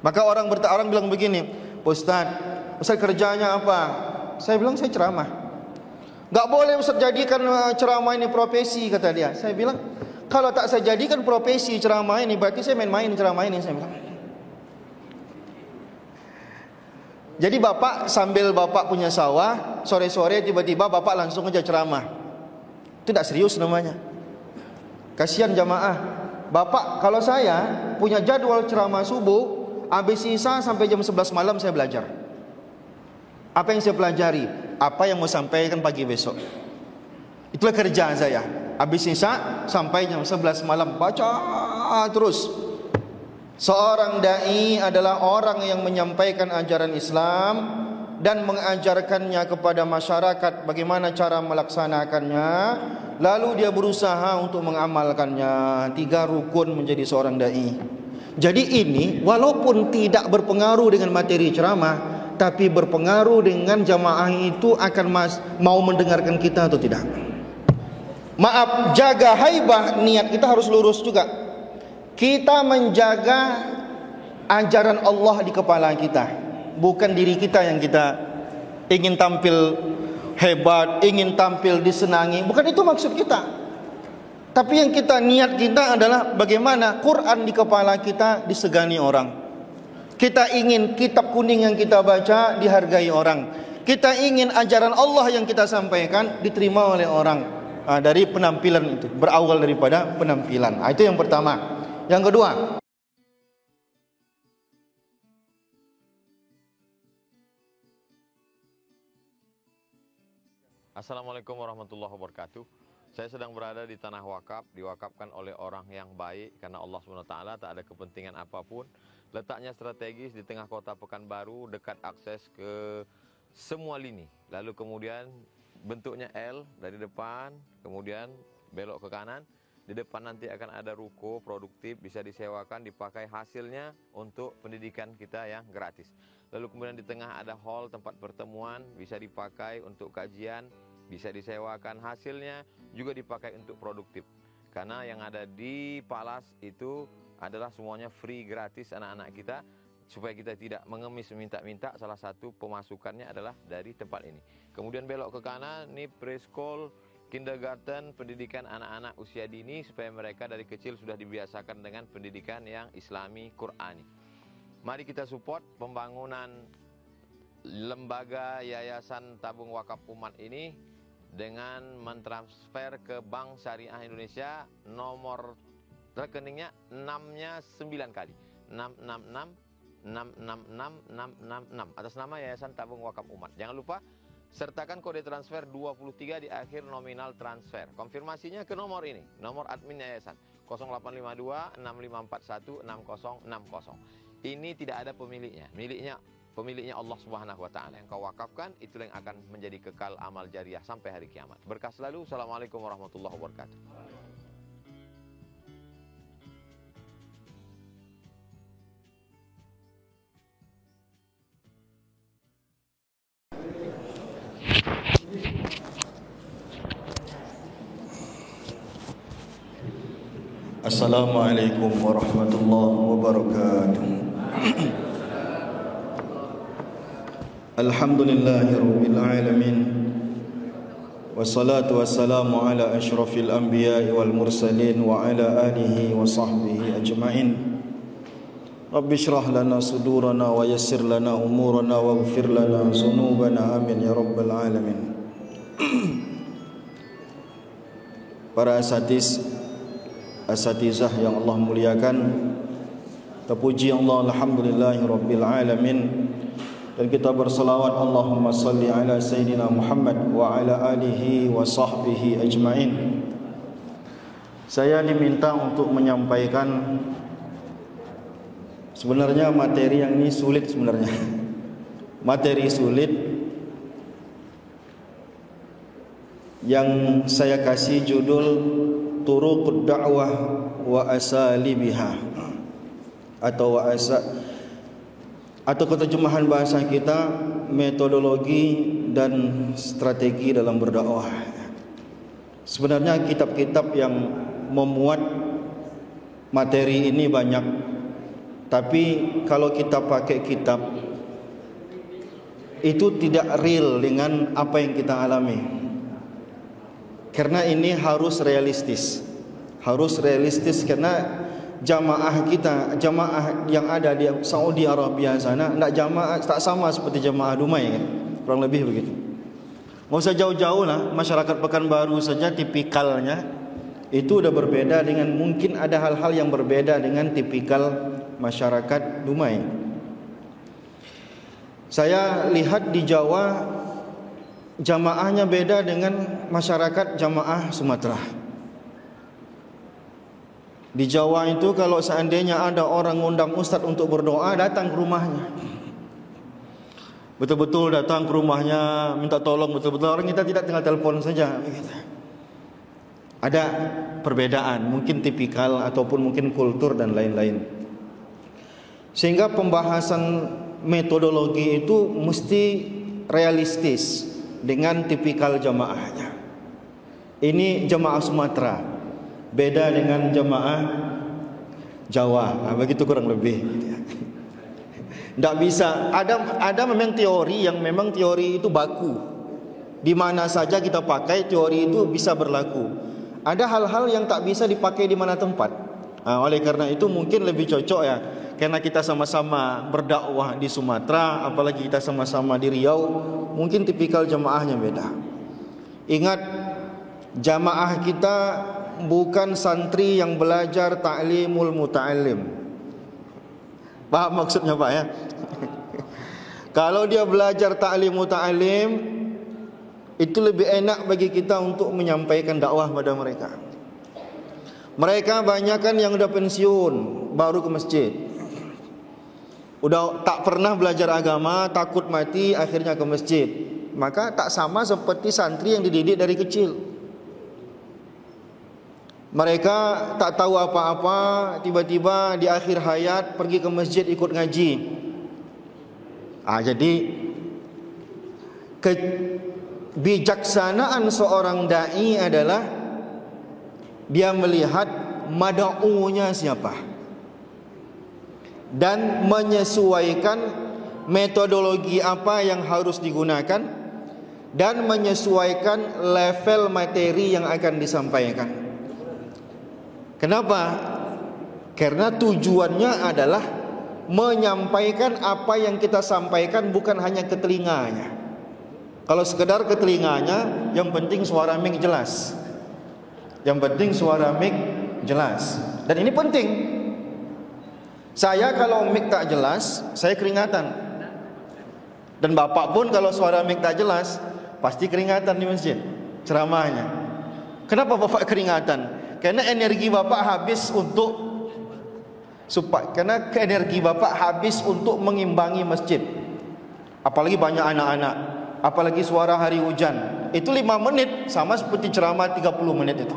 Maka orang bilang begini, Ustaz kerjanya apa? Saya bilang saya ceramah. Gak boleh Ustaz jadikan ceramah ini profesi, kata dia. Saya bilang kalau tak saya jadikan profesi ceramah ini, berarti saya main-main ceramah ini, saya bilang. Jadi bapak sambil bapak punya sawah, sore-sore tiba-tiba bapak langsung aja ceramah. Itu tidak serius namanya. Kasihan jamaah. Bapak, kalau saya punya jadwal ceramah subuh, habis sisa sampai jam 11 malam saya belajar. Apa yang saya pelajari? Apa yang mau sampaikan pagi besok. Itulah kerjaan saya. Habis sisa sampai jam 11 malam baca terus. Seorang dai adalah orang yang menyampaikan ajaran Islam dan mengajarkannya kepada masyarakat bagaimana cara melaksanakannya, lalu dia berusaha untuk mengamalkannya. 3 rukun menjadi seorang dai. Jadi ini walaupun tidak berpengaruh dengan materi ceramah, tapi berpengaruh dengan jamaah itu akan mau mendengarkan kita atau tidak. Maaf, jaga haibah, niat kita harus lurus juga. Kita menjaga ajaran Allah di kepala kita, bukan diri kita yang kita ingin tampil hebat, ingin tampil disenangi. Bukan itu maksud kita. Tapi yang niat kita adalah bagaimana Quran di kepala kita disegani orang. Kita ingin kitab kuning yang kita baca dihargai orang. Kita ingin ajaran Allah yang kita sampaikan diterima oleh orang. Dari penampilan itu, berawal daripada penampilan. Itu yang pertama. Yang kedua, Assalamualaikum warahmatullahi wabarakatuh. Saya sedang berada di tanah wakaf, diwakafkan oleh orang yang baik karena Allah SWT tak ada kepentingan apapun. Letaknya strategis di tengah kota Pekanbaru, dekat akses ke semua lini. Lalu kemudian bentuknya L dari depan, kemudian belok ke kanan. Di depan nanti akan ada ruko produktif, bisa disewakan, dipakai hasilnya untuk pendidikan kita yang gratis. Lalu kemudian di tengah ada hall tempat pertemuan, bisa dipakai untuk kajian, bisa disewakan, hasilnya juga dipakai untuk produktif. Karena yang ada di Palas itu adalah semuanya free, gratis anak-anak kita, supaya kita tidak mengemis minta-minta. Salah satu pemasukannya adalah dari tempat ini. Kemudian belok ke kanan, ini preschool, kindergarten, pendidikan anak-anak usia dini supaya mereka dari kecil sudah dibiasakan dengan pendidikan yang Islami, Qurani. Mari kita support pembangunan lembaga Yayasan Tabung Wakaf Umat ini dengan mentransfer ke Bank Syariah Indonesia, nomor rekeningnya 6-nya 9 kali. 666 666 atas nama Yayasan Tabung Wakaf Umat. Jangan lupa sertakan kode transfer 23 di akhir nominal transfer. Konfirmasinya ke nomor ini, nomor admin yayasan 0852 6541 6060. Ini tidak ada pemiliknya. Pemiliknya Allah Subhanahu wa taala. Yang kau wakafkan itulah yang akan menjadi kekal amal jariah sampai hari kiamat. Berkah selalu. Assalamualaikum warahmatullahi wabarakatuh. Assalamualaikum warahmatullahi wabarakatuh. Alhamdulillahirabbil alamin. Wassalatu wassalamu ala asyrafil anbiya'i wal mursalin wa ala alihi wa sahbihi ajmain. Rabbi shrah lana sudurana wa yassir lana umurana waghfir lana dzunubana amin ya rabbal alamin. Para asatizah yang Allah muliakan, terpuji Allah, alhamdulillahirabbil alamin. Dan kita berselawat Allahumma salli ala Sayyidina Muhammad wa ala alihi wa sahbihi ajma'in. Saya diminta untuk menyampaikan, sebenarnya materi yang ini sulit sebenarnya. Materi sulit yang saya kasih judul Turuqud Da'wah wa Asalibiha, atau keterjemahan bahasa kita, metodologi dan strategi dalam berdakwah. Sebenarnya kitab-kitab yang memuat materi ini banyak, Tapi kalau kita pakai kitab, itu tidak real dengan apa yang kita alami. Karena ini harus realistis. Harus realistis karena jamaah kita, jamaah yang ada di Saudi Arabia sana, tak sama seperti jamaah Dumai kan? Kurang lebih begitu. Nggak usah jauh-jauh lah, masyarakat Pekanbaru saja tipikalnya itu udah berbeda dengan, mungkin ada hal-hal yang berbeda dengan tipikal masyarakat Dumai. Saya lihat di Jawa jamaahnya beda dengan masyarakat jamaah Sumatera. Di Jawa itu kalau seandainya ada orang ngundang ustadz untuk berdoa, datang ke rumahnya. Betul-betul datang ke rumahnya, minta tolong betul-betul. Orang kita tidak tinggal telepon saja. Ada perbedaan, mungkin tipikal ataupun mungkin kultur dan lain-lain. Sehingga pembahasan metodologi itu mesti realistis dengan tipikal jamaahnya. Ini jamaah Sumatera, beda dengan jamaah Jawa. Begitu kurang lebih. Tidak bisa. Ada memang teori yang memang teori itu baku. Di mana saja kita pakai teori itu bisa berlaku. Ada hal-hal yang tak bisa dipakai di mana tempat. Oleh karena itu mungkin lebih cocok ya, karena kita sama-sama berdakwah di Sumatera, apalagi kita sama-sama di Riau, mungkin tipikal jamaahnya beda. Ingat, jamaah kita bukan santri yang belajar ta'limul muta'allim. Paham maksudnya Pak ya? Kalau dia belajar ta'lim muta'allim, itu lebih enak bagi kita untuk menyampaikan dakwah pada mereka. Mereka banyak kan yang udah pensiun, baru ke masjid. Udah tak pernah belajar agama, takut mati, akhirnya ke masjid. Maka tak sama seperti santri yang dididik dari kecil. Mereka tak tahu apa-apa, tiba-tiba di akhir hayat pergi ke masjid ikut ngaji. Jadi kebijaksanaan seorang dai adalah dia melihat mad'unya siapa dan menyesuaikan metodologi apa yang harus digunakan dan menyesuaikan level materi yang akan disampaikan. Kenapa? Karena tujuannya adalah menyampaikan apa yang kita sampaikan, bukan hanya ke telinganya. Kalau sekedar ke telinganya, yang penting suara mic jelas. Yang penting suara mic jelas. Dan ini penting. Saya kalau mic tak jelas, saya keringatan. Dan bapak pun kalau suara mic tak jelas, pasti keringatan di masjid ceramahnya. Kenapa bapak keringatan? Karena energi bapak habis untuk mengimbangi masjid. Apalagi banyak anak-anak, apalagi suara hari hujan. Itu 5 menit sama seperti ceramah 30 menit itu.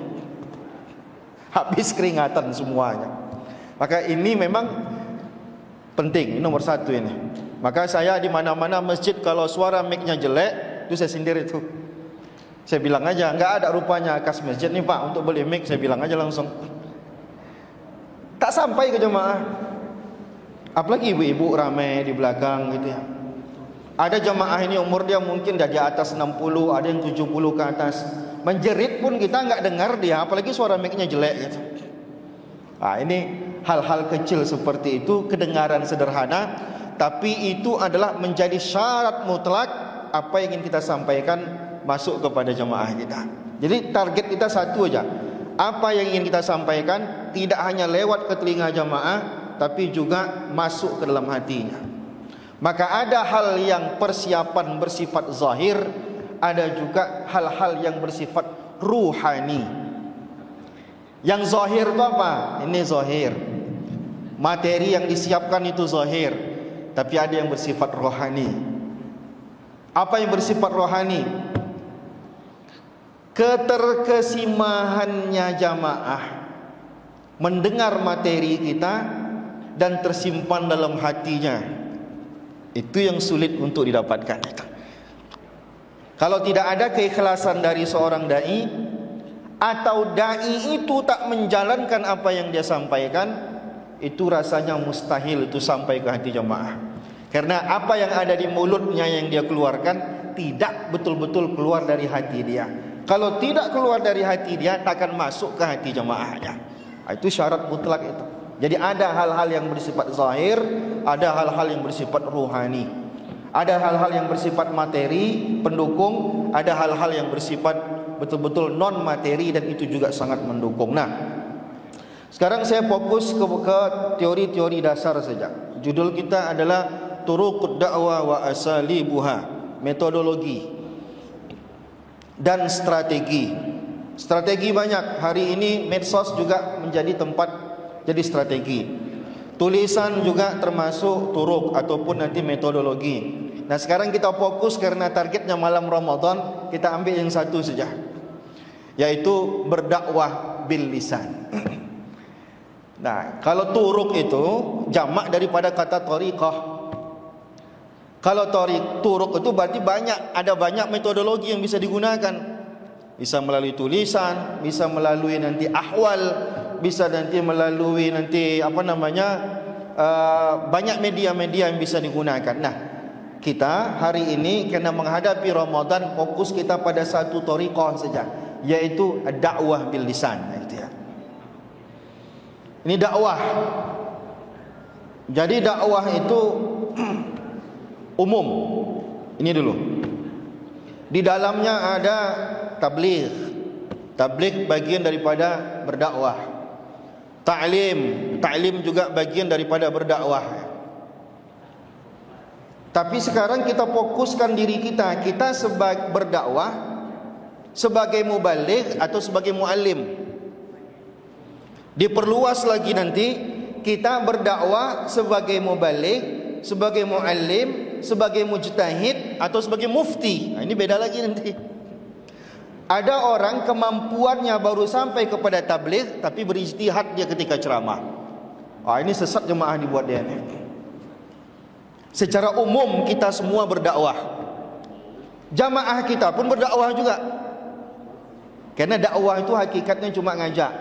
Habis keringatan semuanya. Maka ini memang penting, ini nomor 1 ini. Maka saya di mana-mana masjid kalau suara mic-nya jelek, itu saya sindir itu. Saya bilang aja, enggak ada rupanya kas masjid nih Pak untuk beli mic, saya bilang aja langsung. Tak sampai ke jemaah. Apalagi ibu-ibu ramai di belakang gitu ya. Ada jemaah ini umur dia mungkin dah di atas 60, ada yang 70 ke atas. Menjerit pun kita enggak dengar dia, apalagi suara mic-nya jelek gitu. Ini hal-hal kecil seperti itu, kedengaran sederhana, tapi itu adalah menjadi syarat mutlak apa yang ingin kita sampaikan masuk kepada jemaah kita. Jadi target kita satu aja. Apa yang ingin kita sampaikan tidak hanya lewat ke telinga jemaah, tapi juga masuk ke dalam hatinya. Maka ada hal yang persiapan bersifat zahir, ada juga hal-hal yang bersifat ruhani. Yang zahir itu apa? Ini zahir. Materi yang disiapkan itu zahir, tapi ada yang bersifat rohani. Apa yang bersifat rohani? Keterkesimahannya jamaah mendengar materi kita dan tersimpan dalam hatinya, itu yang sulit untuk didapatkan. Kalau tidak ada keikhlasan dari seorang dai, atau dai itu tak menjalankan apa yang dia sampaikan, itu rasanya mustahil itu sampai ke hati jamaah. Karena apa yang ada di mulutnya yang dia keluarkan tidak betul-betul keluar dari hati dia. Kalau tidak keluar dari hati dia, tak akan masuk ke hati jamaahnya. Itu syarat mutlak itu. Jadi ada hal-hal yang bersifat zahir, ada hal-hal yang bersifat ruhani. Ada hal-hal yang bersifat materi, pendukung, ada hal-hal yang bersifat betul-betul non materi dan itu juga sangat mendukung. Nah, sekarang saya fokus ke teori-teori dasar saja. Judul kita adalah Turuqud Da'wah wa Asalibuha, metodologi dan strategi. Strategi banyak. Hari ini medsos juga menjadi tempat jadi strategi. Tulisan juga termasuk turuk ataupun nanti metodologi. Nah, sekarang kita fokus karena targetnya malam Ramadan, kita ambil yang satu saja, yaitu berdakwah bil lisan. Nah, kalau turuk itu jamak daripada kata thariqah. Kalau turuk itu berarti ada banyak metodologi yang bisa digunakan. Bisa melalui tulisan, bisa melalui nanti ahwal, bisa nanti melalui nanti banyak media-media yang bisa digunakan. Nah, kita hari ini kena menghadapi Ramadan, fokus kita pada satu thariqah saja, yaitu dakwah bil lisan. Itu ya. Ini dakwah. Jadi dakwah itu umum. Ini dulu. Di dalamnya ada tabligh. Tabligh bagian daripada berdakwah. Ta'lim juga bagian daripada berdakwah. Tapi sekarang kita fokuskan diri kita sebagai berdakwah, sebagai mubaligh atau sebagai muallim. Diperluas lagi nanti, kita berdakwah sebagai mubaligh, sebagai muallim, sebagai mujtahid atau sebagai mufti. Nah, ini beda lagi nanti. Ada orang kemampuannya baru sampai kepada tabligh, tapi berijtihad dia ketika ceramah. Ini sesat jemaah dibuat dia. Secara umum kita semua berdakwah. Jamaah kita pun berdakwah juga. Karena dakwah itu hakikatnya cuma ngajak.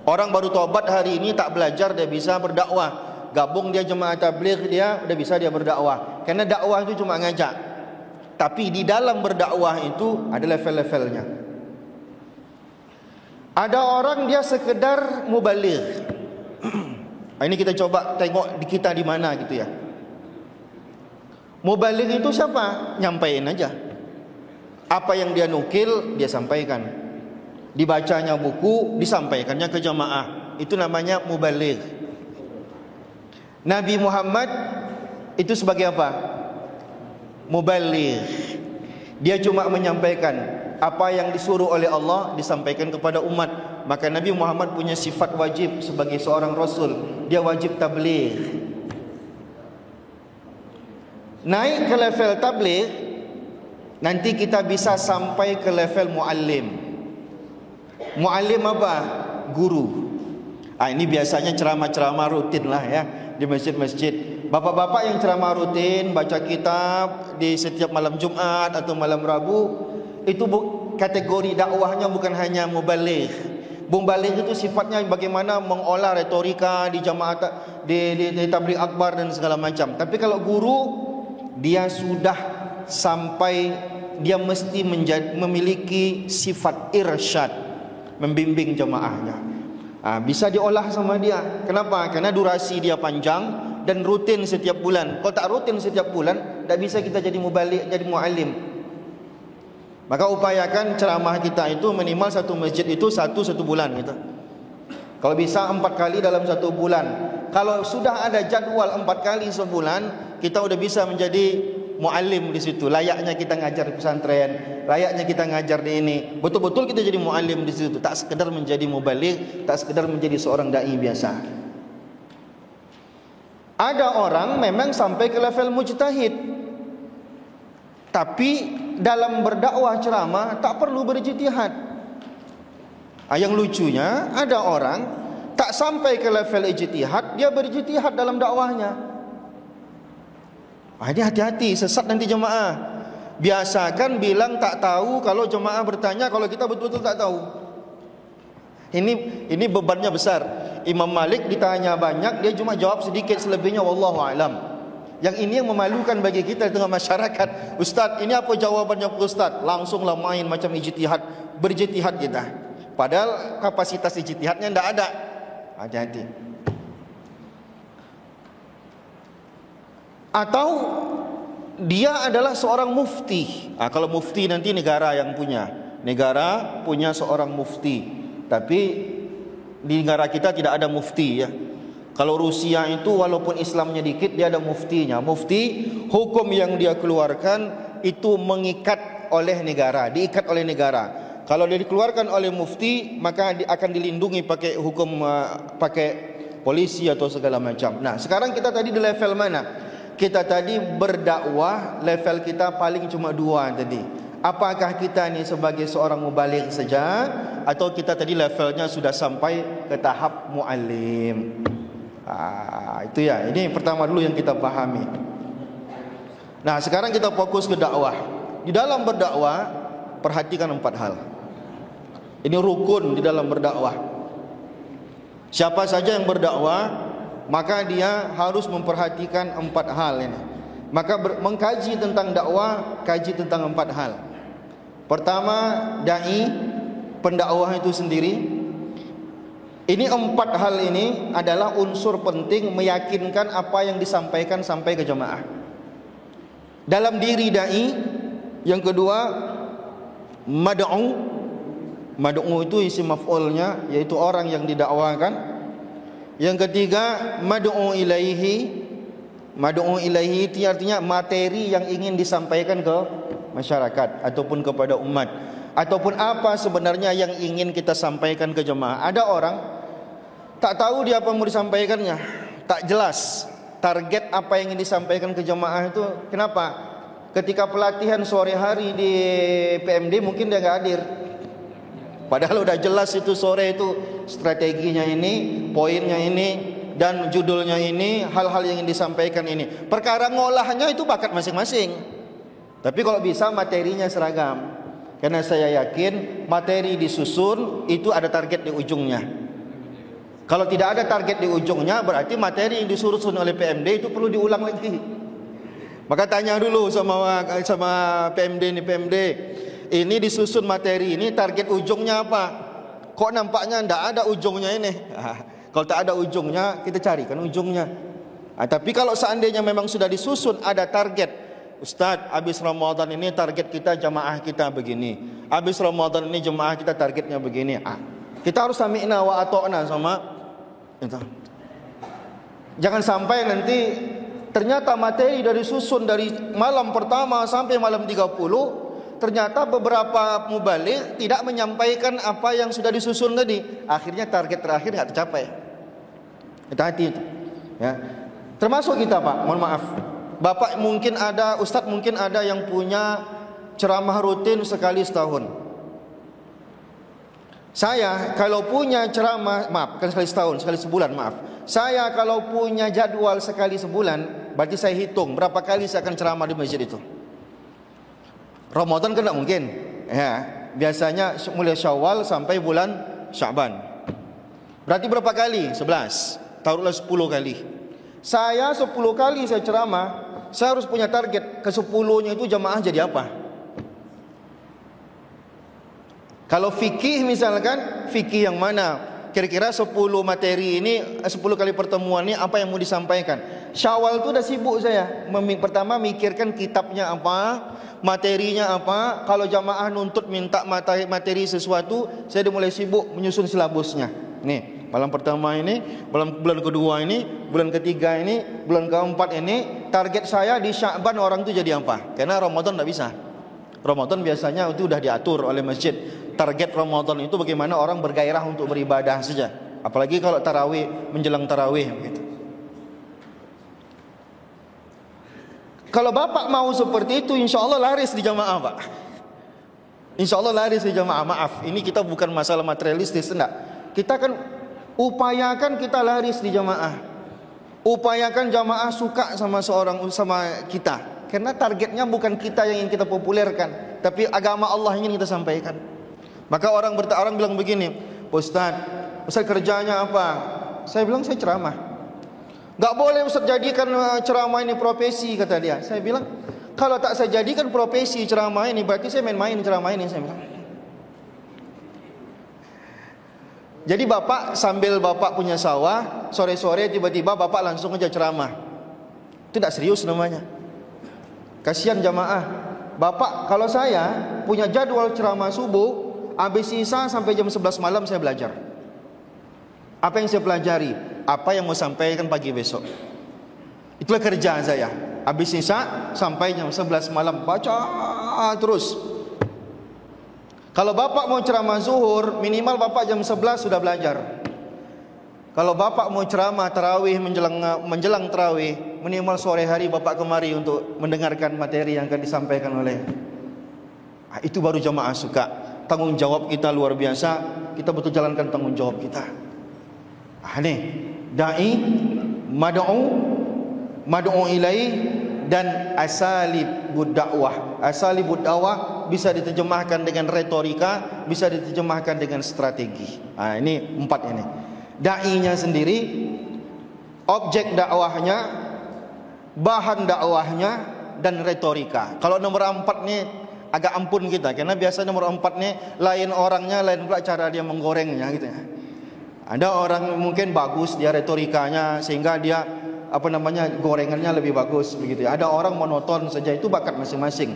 Orang baru tobat hari ini tak belajar dia bisa berdakwah. Gabung dia jemaah tabligh dia udah bisa dia berdakwah. Karena dakwah itu cuma ngajak. Tapi di dalam berdakwah itu ada level-levelnya. Ada orang dia sekedar mubaligh. Ini kita coba tengok di kita di mana gitu ya. Mubaligh itu siapa? Nyampaikan aja. Apa yang dia nukil dia sampaikan. Dibacanya buku, disampaikannya ke jamaah. Itu namanya mubaligh. Nabi Muhammad itu sebagai apa? Mubaligh. Dia cuma menyampaikan apa yang disuruh oleh Allah disampaikan kepada umat. Maka Nabi Muhammad punya sifat wajib sebagai seorang rasul. Dia wajib tabligh. Naik ke level tabligh, nanti kita bisa sampai ke level muallim. Muallim apa? Guru. Ini biasanya ceramah-ceramah rutin lah ya di masjid-masjid. Bapak-bapak yang ceramah rutin, baca kitab di setiap malam Jumat atau malam Rabu, itu kategori dakwahnya bukan hanya mubaligh. Mubaligh itu sifatnya bagaimana mengolah retorika di jamaah, di tabligh akbar dan segala macam. Tapi kalau guru, dia sudah sampai, dia mesti memiliki sifat irsyad, membimbing jamaahnya. Bisa diolah sama dia. Kenapa? Karena durasi dia panjang dan rutin setiap bulan. Kalau tak rutin setiap bulan, tak bisa kita jadi mubaligh, jadi muallim. Maka upayakan ceramah kita itu minimal satu masjid itu satu bulan gitu. Kalau bisa 4 kali dalam 1 bulan. Kalau sudah ada jadwal 4 kali sebulan, kita udah bisa menjadi muallim di situ. Layaknya kita ngajar di pesantren, layaknya kita ngajar di ini. Betul-betul kita jadi muallim di situ. Tak sekedar menjadi mubaligh, tak sekedar menjadi seorang dai biasa. Ada orang memang sampai ke level mujtahid, tapi dalam berdakwah ceramah tak perlu berijtihad. Yang lucunya ada orang tak sampai ke level ijtihad, dia berijtihad dalam dakwahnya. Ini hati-hati, sesat nanti jemaah. Biasakan bilang tak tahu kalau jemaah bertanya, kalau kita betul-betul tak tahu. Ini bebannya besar. Imam Malik ditanya banyak, dia cuma jawab sedikit, selebihnya wallahu alam. Yang ini yang memalukan bagi kita di tengah masyarakat. Ustaz, ini apa jawabannya Ustaz? Langsunglah main macam ijtihad, berjtihad kita. Padahal kapasitas ijtihadnya tidak ada. Hati-hati. Atau dia adalah seorang mufti. Kalau mufti nanti negara yang punya. Negara punya seorang mufti. Tapi di negara kita tidak ada mufti ya. Kalau Rusia itu walaupun Islamnya dikit, dia ada muftinya. Mufti, hukum yang dia keluarkan itu mengikat oleh negara, diikat oleh negara. Kalau dia dikeluarkan oleh mufti, maka akan dilindungi pakai hukum, pakai polisi atau segala macam. Nah, sekarang kita tadi di level mana? Kita tadi berdakwah, level kita paling cuma 2 tadi. Apakah kita ni sebagai seorang mubaligh saja, atau kita tadi levelnya sudah sampai ke tahap muallim? Itu ya. Ini pertama dulu yang kita pahami. Nah, sekarang kita fokus ke dakwah. Di dalam berdakwah, perhatikan 4 hal. Ini rukun di dalam berdakwah. Siapa saja yang berdakwah, maka dia harus memperhatikan 4 hal ini. Maka mengkaji tentang dakwah, kaji tentang 4 hal. Pertama, dai, pendakwah itu sendiri. Ini 4 hal ini adalah unsur penting meyakinkan apa yang disampaikan sampai ke jemaah. Dalam diri dai, yang kedua mad'u. Mad'u itu isi maf'ulnya, yaitu orang yang didakwakan. Yang ketiga mad'u ilaihi. Mad'u ilaihi itu artinya materi yang ingin disampaikan ke masyarakat ataupun kepada umat, ataupun apa sebenarnya yang ingin kita sampaikan ke jemaah. Ada orang tak tahu dia apa mau disampaikannya, tak jelas target apa yang ingin disampaikan ke jemaah itu. Kenapa? Ketika pelatihan sore hari di PMD mungkin dia nggak hadir, padahal udah jelas itu sore itu strateginya ini, poinnya ini, dan judulnya ini, hal-hal yang ingin disampaikan ini. Perkara ngolahnya itu bakat masing-masing. Tapi kalau bisa materinya seragam. Karena saya yakin materi disusun itu ada target di ujungnya. Kalau tidak ada target di ujungnya, berarti materi yang disusun oleh PMD itu perlu diulang lagi. Maka tanya dulu sama PMD ini disusun materi ini, target ujungnya apa? Kok nampaknya tidak ada ujungnya ini? Kalau tak ada ujungnya, kita carikan ujungnya. Tapi kalau seandainya memang sudah disusun ada target, Ustaz, habis Ramadan ini target kita jamaah kita begini. Habis Ramadan ini jemaah kita targetnya begini. Kita harus sami'na wa ata'na sama itu. Jangan sampai nanti ternyata materi dari susun dari malam pertama sampai malam 30, ternyata beberapa mubaligh tidak menyampaikan apa yang sudah disusun tadi. Akhirnya target terakhir tidak tercapai. Hati-hati itu. Ya. Termasuk kita, Pak. Mohon maaf. Bapak mungkin ada, Ustadz mungkin ada yang punya ceramah rutin sekali setahun. Saya kalau punya ceramah, maaf, bukan sekali setahun, sekali sebulan, maaf. Saya kalau punya jadwal sekali sebulan, berarti saya hitung berapa kali saya akan ceramah di masjid itu. Ramadan kan tidak mungkin. Ya, biasanya mulai Syawal sampai bulan Sya'ban. Berarti berapa kali? 11. Taruhlah 10 kali. Saya 10 kali saya ceramah, saya harus punya target. Ke-10-nya itu jamaah jadi apa? Kalau fikih misalkan, fikih yang mana? Kira-kira 10 materi ini, 10 kali pertemuan ini apa yang mau disampaikan? Syawal itu udah sibuk saya. Pertama mikirkan kitabnya apa, materinya apa. Kalau jamaah nuntut minta materi sesuatu, saya udah mulai sibuk menyusun silabusnya. Nih, malam pertama ini, bulan kedua ini, bulan ketiga ini, bulan keempat ini, target saya di Sya'ban orang itu jadi apa? Karena Ramadan tidak bisa. Ramadan biasanya itu sudah diatur oleh masjid. Target Ramadan itu bagaimana orang bergairah untuk beribadah saja. Apalagi kalau tarawih, menjelang tarawih gitu. Kalau Bapak mau seperti itu, insya Allah laris di jamaah, Pak. Insya Allah laris di jamaah. Maaf, ini kita bukan masalah materialistis, enggak. Kita kan upayakan kita laris di jamaah. Upayakan jamaah suka sama kita. Karena targetnya bukan kita yang ingin kita populerkan, tapi agama Allah yang ingin kita sampaikan. Maka orang bilang begini, Ustaz kerjanya apa? Saya bilang saya ceramah. Gak boleh Ustaz jadikan ceramah ini profesi, kata dia. Saya bilang kalau tak saya jadikan profesi ceramah ini, berarti saya main-main ceramah ini, saya bilang. Jadi bapak sambil bapak punya sawah, sore-sore tiba-tiba bapak langsung aja ceramah. Itu tidak serius namanya. Kasihan jamaah. Bapak, kalau saya punya jadwal ceramah subuh, habis sisa sampai jam 11 malam saya belajar. Apa yang saya pelajari? Apa yang mau sampaikan pagi besok. Itulah kerjaan saya. Habis sisa sampai jam 11 malam baca terus. Kalau bapak mau ceramah zuhur, minimal bapak jam 11 sudah belajar. Kalau bapak mau ceramah tarawih menjelang tarawih, minimal sore hari bapak kemari untuk mendengarkan materi yang akan disampaikan oleh. Itu baru jamaah suka. Tanggung jawab kita luar biasa. Kita betul jalankan tanggung jawab kita. Nih, da'i, mad'u ilaih, dan asalibud dakwah. Asalibud dakwah bisa diterjemahkan dengan retorika, bisa diterjemahkan dengan strategi. Ini 4 ini. Da'inya sendiri, objek dakwahnya, bahan dakwahnya, dan retorika. Kalau nomor 4 ini agak ampun kita, karena biasanya nomor 4 ini lain orangnya, lain pula cara dia menggorengnya gitu ya. Ada orang mungkin bagus dia retorikanya sehingga dia gorengannya lebih bagus begitu ya. Ada orang monoton saja, itu bakat masing-masing.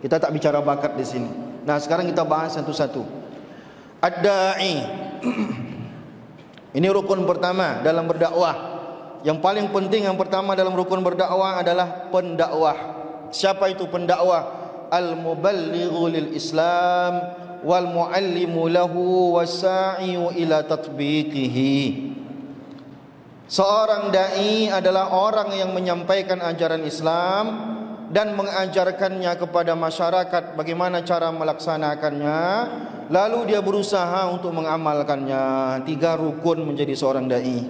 Kita tak bicara bakat di sini. Nah, sekarang kita bahas satu-satu. Ad-da'i. Ini rukun pertama dalam berdakwah. Yang paling penting yang pertama dalam rukun berdakwah adalah pendakwah. Siapa itu pendakwah? Al-muballighu lil Islam wal muallimu lahu wasa'iu ila tatbiqihi. Seorang dai adalah orang yang menyampaikan ajaran Islam dan mengajarkannya kepada masyarakat bagaimana cara melaksanakannya, lalu dia berusaha untuk mengamalkannya. 3 rukun menjadi seorang dai.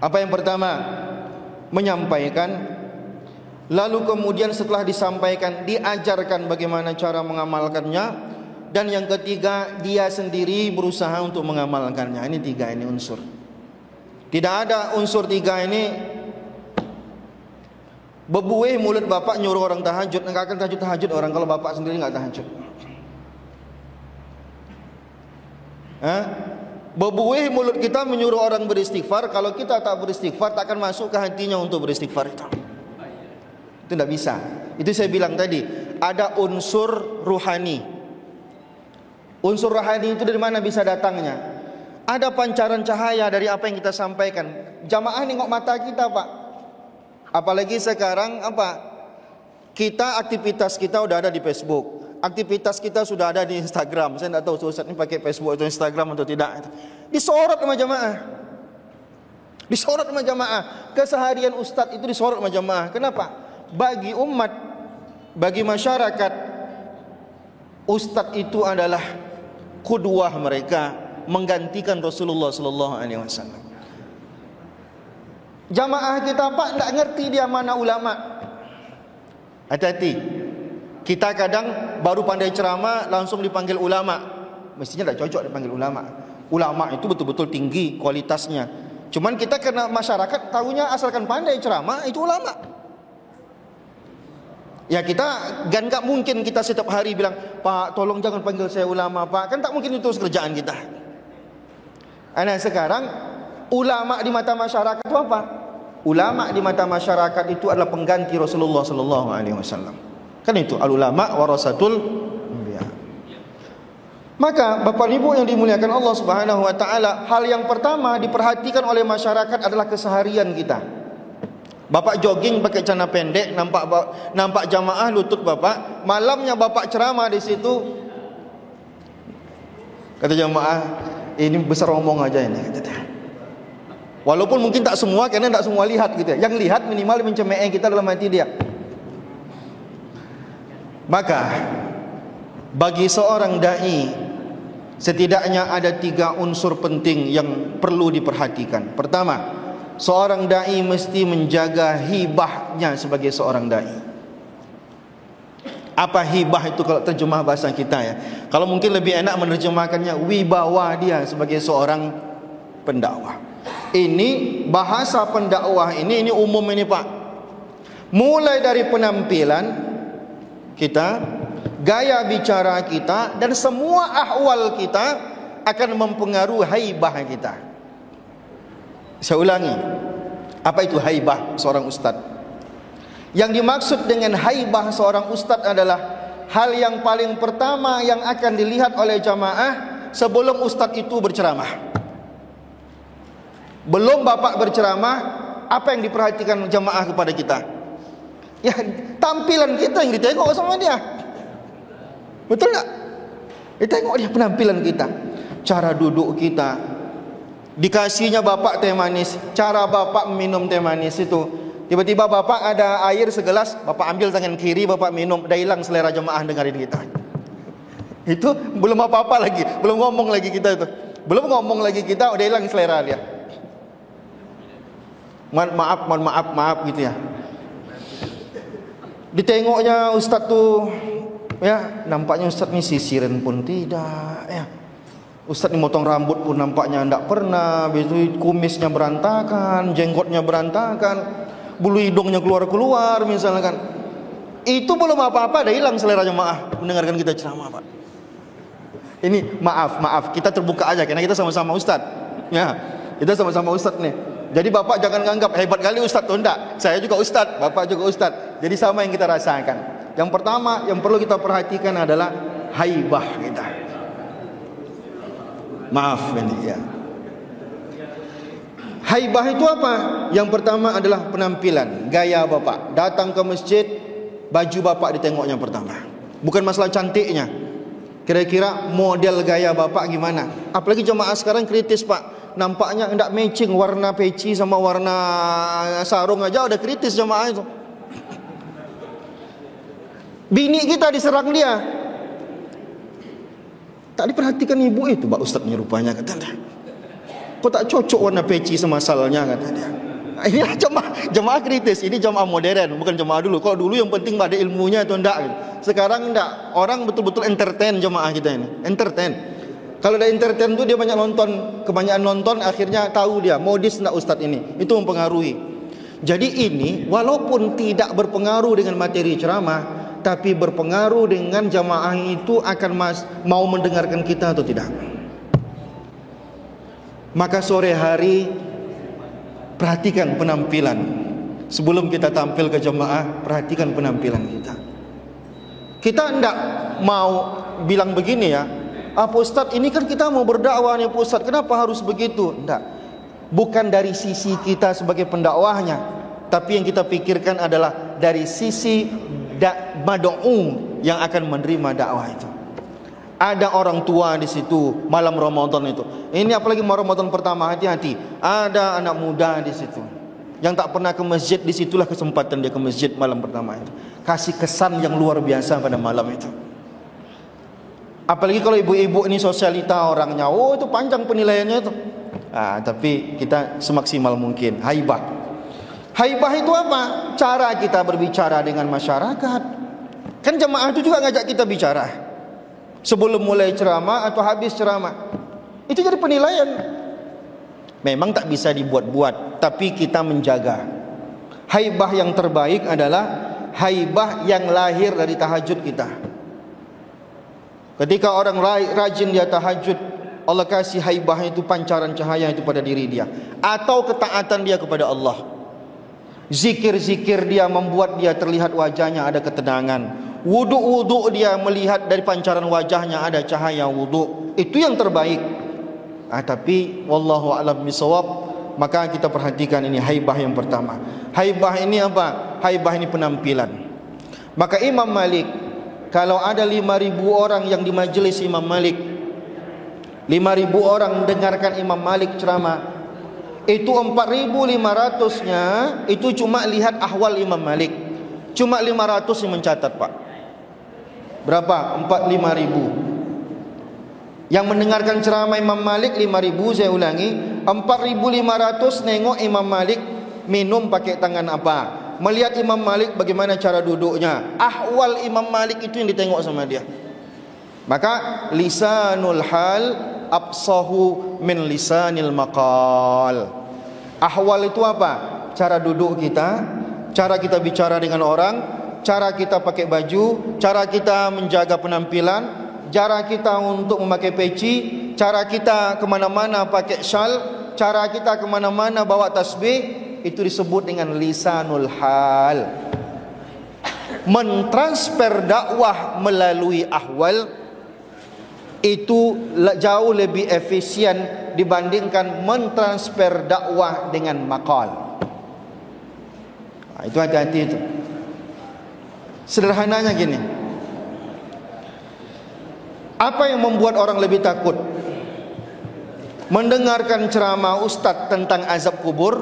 Apa yang pertama? Menyampaikan. Lalu kemudian setelah disampaikan, diajarkan bagaimana cara mengamalkannya. Dan yang ketiga, dia sendiri berusaha untuk mengamalkannya. Ini 3 ini unsur. Tidak ada unsur 3 ini. Bebuih mulut bapak nyuruh orang tahajud, enggak akan tahajud orang kalau bapak sendiri enggak tahajud. Bebuih mulut kita menyuruh orang beristighfar, kalau kita tak beristighfar tak akan masuk ke hatinya untuk beristighfar itu. Itu tidak bisa. Itu saya bilang tadi, ada unsur ruhani. Unsur rohani itu dari mana bisa datangnya? Ada pancaran cahaya dari apa yang kita sampaikan. Jamaah nengok mata kita, Pak. Apalagi sekarang kita aktivitas kita udah ada di Facebook. Aktivitas kita sudah ada di Instagram. Saya tidak tahu Ustaz ini pakai Facebook atau Instagram atau tidak. Disorot sama jamaah. Disorot sama jamaah. Keseharian Ustaz itu disorot sama jamaah. Kenapa? Bagi umat, bagi masyarakat, Ustaz itu adalah qudwah mereka, menggantikan Rasulullah sallallahu alaihi wasallam. Jamaah kita Pak enggak ngerti dia mana ulama. Hati-hati. Kita kadang baru pandai ceramah langsung dipanggil ulama. Mestinya tak cocok dipanggil ulama. Ulama itu betul-betul tinggi kualitasnya. Cuman kita kena masyarakat tahunya asalkan pandai ceramah itu ulama. Ya kita kan gak mungkin kita setiap hari bilang, Pak tolong jangan panggil saya ulama Pak. Kan tak mungkin itu kerjaan kita. Nah sekarang ulama di mata masyarakat itu apa? Ulama di mata masyarakat itu adalah pengganti Rasulullah sallallahu alaihi wasallam. Kan itu al-ulama warasatul anbiya. Maka Bapak Ibu yang dimuliakan Allah Subhanahu wa taala, hal yang pertama diperhatikan oleh masyarakat adalah keseharian kita. Bapak jogging pakai celana pendek, nampak jamaah lutut bapak. Malamnya bapak ceramah di situ. Kata jamaah, ini besar omong aja ini. Walaupun mungkin tak semua, karena tak semua lihat gitu ya. Yang lihat minimal mencemooh kita dalam hati dia. Maka bagi seorang dai setidaknya ada 3 unsur penting yang perlu diperhatikan. Pertama, seorang dai mesti menjaga hibahnya sebagai seorang dai. Apa hibah itu kalau terjemah bahasa kita ya? Kalau mungkin lebih enak menerjemahkannya wibawa dia sebagai seorang pendakwah. Ini bahasa pendakwah ini umum ini Pak. Mulai dari penampilan kita, gaya bicara kita, dan semua ahwal kita akan mempengaruhi haibah kita. Saya ulangi, apa itu haibah seorang ustaz? Yang dimaksud dengan haibah seorang ustaz adalah hal yang paling pertama yang akan dilihat oleh jamaah sebelum ustaz itu berceramah. Belum bapak berceramah, apa yang diperhatikan jamaah kepada kita? Ya, tampilan kita yang ditengok sama dia. Betul tak? Ditengok dia penampilan kita, cara duduk kita, dikasihnya bapak teh manis, cara bapak minum teh manis itu. Tiba-tiba bapak ada air segelas, bapak ambil tangan kiri, bapak minum, dah hilang selera jemaah dengarin kita. Itu belum apa-apa lagi, belum ngomong lagi kita itu. Belum ngomong lagi kita, udah hilang selera dia. Mohon maaf gitu ya. Ditengoknya ustaz tuh, ya nampaknya ustaz ni sisiran pun tidak, ya. Ustaz ni motong rambut pun nampaknya tidak pernah, begitu kumisnya berantakan, jenggotnya berantakan, bulu hidungnya keluar-keluar misalkan. Itu belum apa-apa dah hilang selera jemaah mendengarkan kita ceramah, Pak. Ini maaf, kita terbuka aja karena kita sama-sama ustaz. Ya, kita sama-sama ustaz nih. Jadi bapak jangan nganggap hebat kali ustaz tuh, enggak. Saya juga ustaz, bapak juga ustaz. Jadi sama yang kita rasakan. Yang pertama yang perlu kita perhatikan adalah haibah kita. Maaf ini ya. Haibah itu apa? Yang pertama adalah penampilan, gaya bapak. Datang ke masjid, baju bapak ditengoknya pertama. Bukan masalah cantiknya. Kira-kira model gaya bapak gimana? Apalagi jemaah sekarang kritis, Pak. Nampaknya tidak matching warna peci sama warna sarung aja udah kritis jemaah itu. Bini kita diserang dia. Tak diperhatikan ibu itu, Pak Ustaz rupanya kata dia. Kok tak cocok warna peci sama salnya kata dia. Inilah jemaah kritis. Ini jemaah modern, bukan jemaah dulu. Kalau dulu yang penting ada ilmunya atau enggak. Sekarang enggak. Orang betul-betul entertain jemaah kita ini. Entertain. Kalau ada entertain tu dia banyak nonton, kebanyakan nonton akhirnya tahu dia modis enggak ustaz ini. Itu mempengaruhi. Jadi ini walaupun tidak berpengaruh dengan materi ceramah, tapi berpengaruh dengan jamaah itu akan mau mendengarkan kita atau tidak. Maka sore hari perhatikan penampilan. Sebelum kita tampil ke jemaah, perhatikan penampilan kita. Kita enggak mau bilang begini ya, Pak Ustaz, ini kan kita mau berdakwah nih Pak Ustaz, kenapa harus begitu? Enggak. Bukan dari sisi kita sebagai pendakwahnya, tapi yang kita pikirkan adalah dari sisi mad'u yang akan menerima dakwah itu. Ada orang tua di situ malam Ramadan itu. Ini apalagi Ramadan pertama, hati-hati. Ada anak muda di situ yang tak pernah ke masjid, disitulah kesempatan dia ke masjid malam pertama itu. Kasih kesan yang luar biasa pada malam itu. Apalagi kalau ibu-ibu ini sosialita orangnya, oh itu panjang penilaiannya itu. Tapi kita semaksimal mungkin. Haibah. Haibah itu apa? Cara kita berbicara dengan masyarakat. Kan jemaah itu juga ngajak kita bicara sebelum mulai ceramah atau habis ceramah. Itu jadi penilaian. Memang tak bisa dibuat-buat, tapi kita menjaga. Haibah yang terbaik adalah haibah yang lahir dari tahajud kita. Ketika orang rajin dia tahajud, Allah kasih haibah itu, pancaran cahaya itu pada diri dia. Atau ketaatan dia kepada Allah. Zikir-zikir dia membuat dia terlihat wajahnya ada ketenangan. Wuduk-wuduk dia melihat dari pancaran wajahnya ada cahaya wuduk. Itu yang terbaik. Tapi wallahu a'lam bishawab, maka kita perhatikan ini haibah yang pertama. Haibah ini apa? Haibah ini penampilan. Maka Imam Malik, kalau ada 5.000 orang yang di majelis Imam Malik, 5.000 orang dengarkan Imam Malik ceramah, itu 4.500-nya itu cuma lihat ahwal Imam Malik. Cuma 500 yang mencatat, Pak. Berapa? 5.000. Yang mendengarkan ceramah Imam Malik 5.000, saya ulangi, 4.500 nengok Imam Malik minum pakai tangan apa, melihat Imam Malik bagaimana cara duduknya, ahwal Imam Malik itu yang ditengok sama dia. Maka lisanul hal absahu min lisanil maqal. Ahwal itu apa? Cara duduk kita, cara kita bicara dengan orang, cara kita pakai baju, cara kita menjaga penampilan, cara kita untuk memakai peci, cara kita kemana-mana pakai syal, cara kita kemana-mana bawa tasbih, itu disebut dengan lisanul hal. Mentransfer dakwah melalui ahwal itu jauh lebih efisien dibandingkan mentransfer dakwah dengan maqal. Itu hati-hati itu. Sederhananya gini, apa yang membuat orang lebih takut? Mendengarkan ceramah ustaz tentang azab kubur,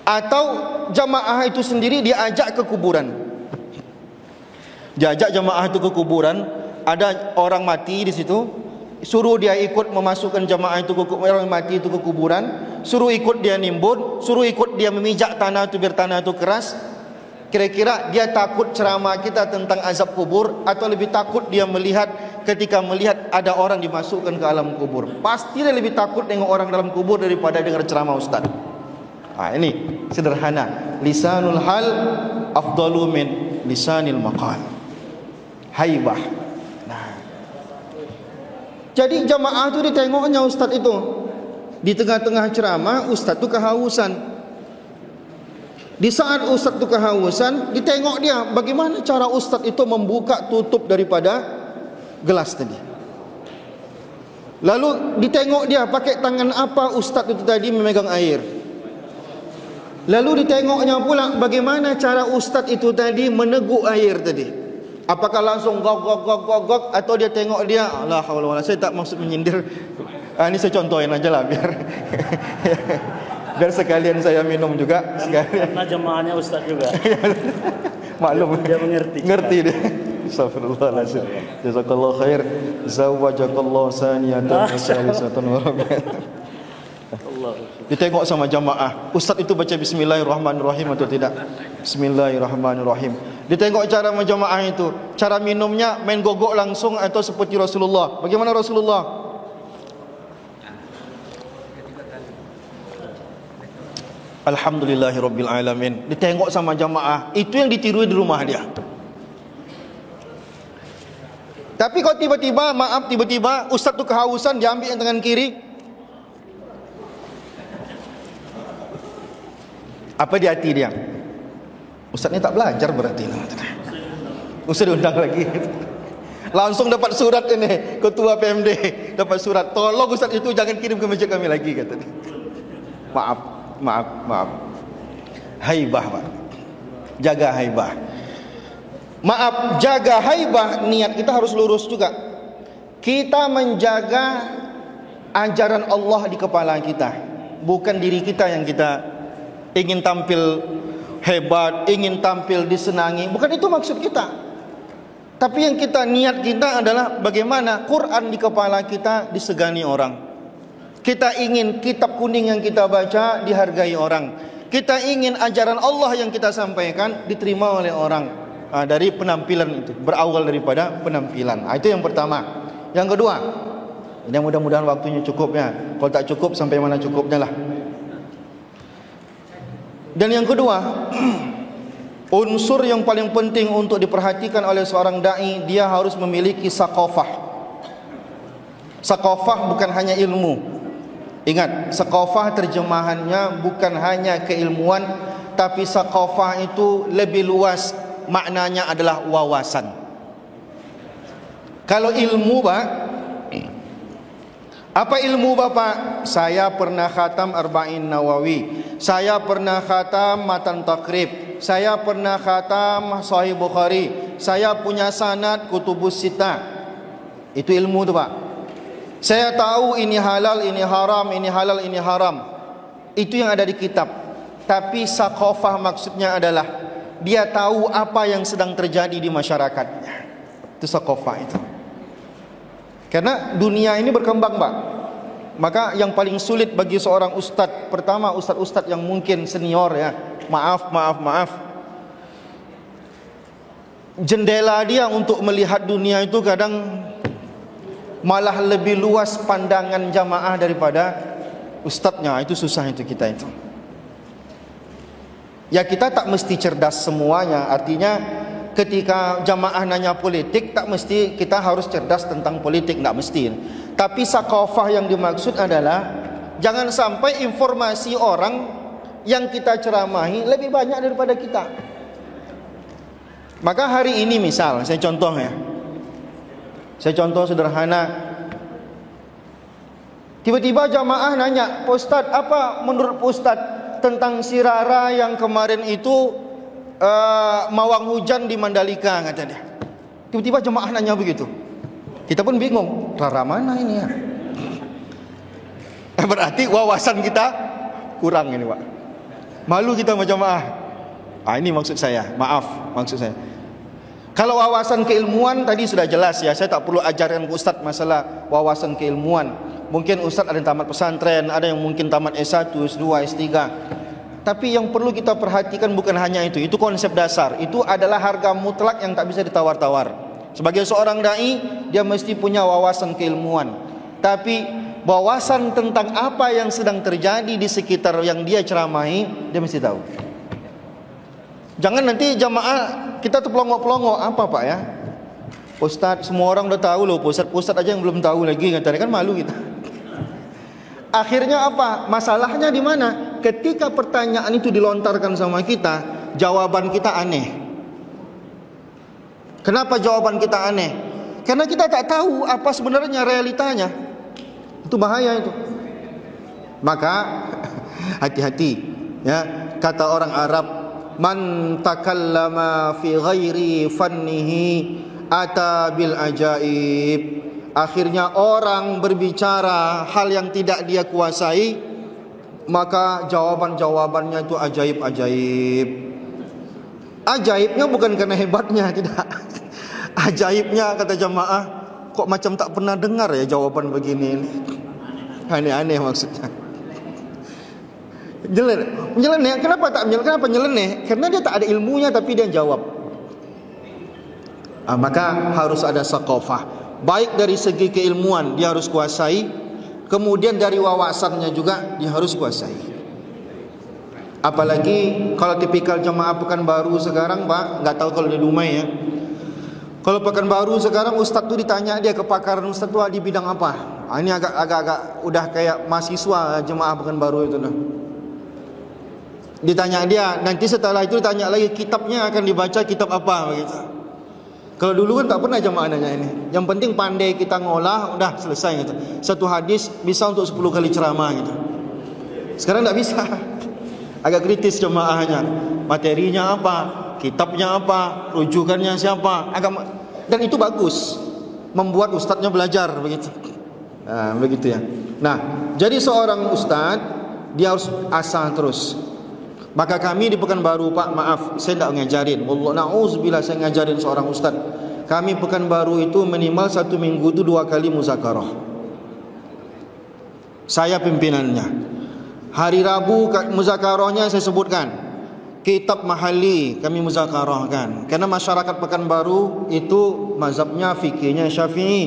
atau jamaah itu sendiri diajak ke kuburan? Diajak jamaah itu ke kuburan, ada orang mati di situ, suruh dia ikut memasukkan jamaah itu ke orang mati itu ke kuburan, suruh ikut dia nimbun, suruh ikut dia memijak tanah itu biar tanah itu keras. Kira-kira dia takut ceramah kita tentang azab kubur, atau lebih takut dia melihat ketika melihat ada orang dimasukkan ke alam kubur? Pasti dia lebih takut dengan orang dalam kubur daripada dengar ceramah ustaz. Ini sederhana. Lisanul hal afdalu min lisanil maqal. Haibah. Jadi jamaah itu ditengoknya ustaz itu. Di tengah-tengah ceramah ustaz itu kehausan. Di saat ustaz itu kehausan, ditengok dia bagaimana cara ustaz itu membuka tutup daripada gelas tadi. Lalu ditengok dia pakai tangan apa ustaz itu tadi memegang air. Lalu ditengoknya pula bagaimana cara ustaz itu tadi meneguk air tadi. Apakah langsung gok atau dia tengok dia la haula wala, saya tak maksud menyindir. Ini saya contohin aja lah biar sekalian saya minum juga sekalian. Karena jemaahnya ustaz juga. Maklum dia mengerti dia. Astagfirullahaladzim. Jazakallahu khair. Zawajakallahu saniyatan wa salisatan wa rabi'atan. Ditengok sama jamaah, ustaz itu baca bismillahirrahmanirrahim atau tidak? Bismillahirrahmanirrahim. Ditengok cara menjamaah itu, cara minumnya main gogok langsung atau seperti Rasulullah. Bagaimana Rasulullah? Alhamdulillahirabbil alamin. Ditengok sama jamaah, itu yang ditiru di rumah dia. Tapi kalau tiba-tiba ustaz tu kehausan, diambil yang tangan kiri, apa di hati dia? Ustaz ni tak belajar berarti. Ustaz diundang lagi. Langsung dapat surat ini, ketua PMD dapat surat, tolong ustaz itu jangan kirim ke masjid kami lagi, kata dia. Maaf. Haibah, Pak. Jaga haibah. Maaf, jaga haibah, niat kita harus lurus juga. Kita menjaga ajaran Allah di kepala kita, bukan diri kita yang kita ingin tampil hebat, ingin tampil disenangi. Bukan itu maksud kita. Tapi yang kita niat kita adalah bagaimana Quran di kepala kita disegani orang. Kita ingin kitab kuning yang kita baca dihargai orang. Kita ingin ajaran Allah yang kita sampaikan diterima oleh orang. Dari penampilan itu, berawal daripada penampilan. Itu yang pertama. Yang kedua, ini mudah-mudahan waktunya cukup ya. Kalau tak cukup sampai mana cukupnya lah. Dan yang kedua, unsur yang paling penting untuk diperhatikan oleh seorang dai, dia harus memiliki saqafah. Saqafah bukan hanya ilmu. Ingat, saqafah terjemahannya bukan hanya keilmuan, tapi saqafah itu lebih luas, maknanya adalah wawasan. Kalau ilmu, Pak, apa ilmu Bapak? Saya pernah khatam Arba'in Nawawi, saya pernah khatam Matan Takrib, saya pernah khatam Sahih Bukhari, saya punya sanad Kutubus Sittah. Itu ilmu tu, Pak. Saya tahu ini halal, ini haram, ini halal, ini haram. Itu yang ada di kitab. Tapi saqafah maksudnya adalah dia tahu apa yang sedang terjadi di masyarakatnya. Itu saqafah itu. Karena dunia ini berkembang, Pak. Maka yang paling sulit bagi seorang ustadz, pertama ustadz-ustadz yang mungkin senior ya, maaf, jendela dia untuk melihat dunia itu kadang malah lebih luas pandangan jamaah daripada ustadznya. Itu susah itu kita itu. Ya kita tak mesti cerdas semuanya. Artinya ketika jamaah nanya politik, tak mesti kita harus cerdas tentang politik, tak mesti. Tapi sakofah yang dimaksud adalah jangan sampai informasi orang yang kita ceramahi lebih banyak daripada kita. Maka hari ini misal, saya contoh sederhana. Tiba-tiba jamaah nanya, "Pak Ustaz, apa menurut Pak Ustaz tentang si Rara yang kemarin itu mawang hujan di Mandalika?" kata dia. Tiba-tiba jemaah nanya begitu. Kita pun bingung, Rara mana ini ya? Berarti wawasan kita kurang ini, Pak. Malu kita sama jemaah. Ini maksud saya, maaf maksud saya. Kalau wawasan keilmuan tadi sudah jelas ya, saya tak perlu ajarkan ke Ustaz masalah wawasan keilmuan. Mungkin Ustaz ada yang tamat pesantren, ada yang mungkin tamat S1, S2, S3. Tapi yang perlu kita perhatikan bukan hanya itu konsep dasar. Itu adalah harga mutlak yang tak bisa ditawar-tawar. Sebagai seorang dai, dia mesti punya wawasan keilmuan. Tapi wawasan tentang apa yang sedang terjadi di sekitar yang dia ceramahi, dia mesti tahu. Jangan nanti jamaah kita terpelongo-pelongo, apa Pak ya? Ustaz, semua orang udah tahu loh, Ustaz aja yang belum tahu lagi, katanya, kan malu kita. Akhirnya apa? Masalahnya di mana? Ketika pertanyaan itu dilontarkan sama kita, jawaban kita aneh. Kenapa jawaban kita aneh? Karena kita tak tahu apa sebenarnya realitanya. Itu bahaya itu. Maka hati-hati ya, kata orang Arab, man takallama fi ghairi fannihi ata bil ajaib. Akhirnya orang berbicara hal yang tidak dia kuasai, maka jawaban-jawabannya itu ajaib-ajaib. Ajaibnya bukan karena hebatnya, tidak. Ajaibnya kata jamaah, kok macam tak pernah dengar ya jawaban begini. Aneh-aneh maksudnya. Nyeleneh. Kenapa tak nyeleneh? Kenapa nyeleneh? Karena dia tak ada ilmunya tapi dia jawab. Maka harus ada sakofah. Baik dari segi keilmuan dia harus kuasai, kemudian dari wawasannya juga dia harus kuasai. Apalagi kalau tipikal jemaah Pekanbaru sekarang, Pak, nggak tahu kalau di Dumai ya. Kalau Pekanbaru sekarang ustaz tuh ditanya dia kepakaran ustaz tuh di bidang apa. Ini agak udah kayak mahasiswa jemaah Pekanbaru itu nah. Ditanya dia, nanti setelah itu ditanya lagi kitabnya akan dibaca kitab apa begitu. Kalau dulu kan tak pernah jemaah nanya ini. Yang penting pandai kita ngolah, udah selesai gitu. Satu hadis bisa untuk 10 kali ceramah gitu. Sekarang tak bisa. Agak kritis jemaahnya. Materinya apa? Kitabnya apa? Rujukannya siapa? Dan itu bagus. Membuat ustadznya belajar begitu. Nah, begitu ya. Nah, jadi seorang ustadz dia harus asah terus. Maka kami di Pekanbaru, Pak, maaf, saya tak ngajarin. Wallah na'udzubillah saya ngajarin seorang ustaz. Kami Pekanbaru itu minimal 1 minggu itu 2 kali muzakarah. Saya pimpinannya. Hari Rabu muzakarahnya saya sebutkan. Kitab Mahali kami muzakarahkan. Karena masyarakat Pekanbaru itu mazhabnya fikihnya Syafi'i.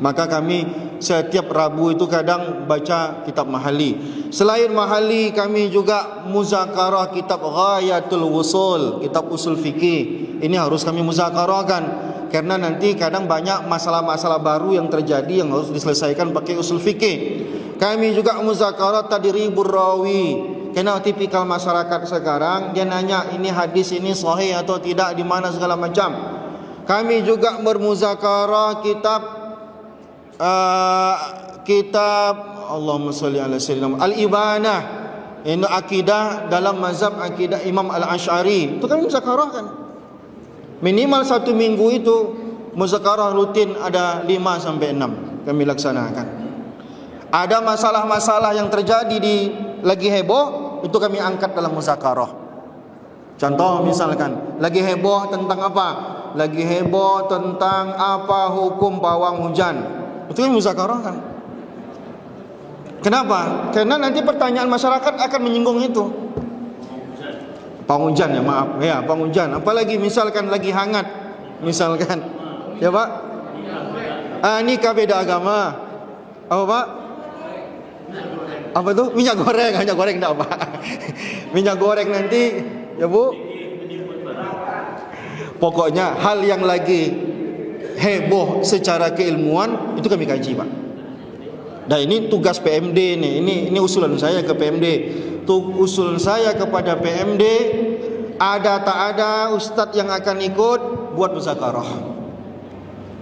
Maka kami setiap Rabu itu kadang baca kitab Mahali. Selain Mahali kami juga muzakarah kitab Ghayatul Wusul, kitab usul fikih. Ini harus kami muzakarahkan karena nanti kadang banyak masalah-masalah baru yang terjadi yang harus diselesaikan pakai usul fikih. Kami juga muzakarah tadribur rawi. Karena tipikal masyarakat sekarang dia nanya ini hadis ini sahih atau tidak, di mana segala macam. Kami juga bermuzakarah kitab Allahumma sholli ala sayyidina Al-Ibanah, ini akidah dalam mazhab akidah Imam Al-Asy'ari. Itu kan muzakarah kan. Minimal 1 minggu itu muzakarah rutin ada 5 sampai 6 kami laksanakan. Ada masalah-masalah yang terjadi di lagi heboh, itu kami angkat dalam muzakarah. Contoh misalkan lagi heboh tentang apa? Lagi heboh tentang apa hukum pawang hujan. Itu yang muzakarah kan. Kenapa? Karena nanti pertanyaan masyarakat akan menyinggung itu. Pawang hujan ya, maaf. Ya, pawang hujan. Apalagi misalkan lagi hangat. Misalkan. Ya, Pak. Nikah beda agama. Apa Pak? Apa tuh? Minyak goreng enggak Pak? Minyak goreng nanti, ya Bu. Pokoknya hal yang lagi heboh secara keilmuan itu kami kaji Pak. Dan ini tugas PMD nih. Ini usulan saya ke PMD. Usul saya kepada PMD, ada tak ada ustadz yang akan ikut buat muzakarah.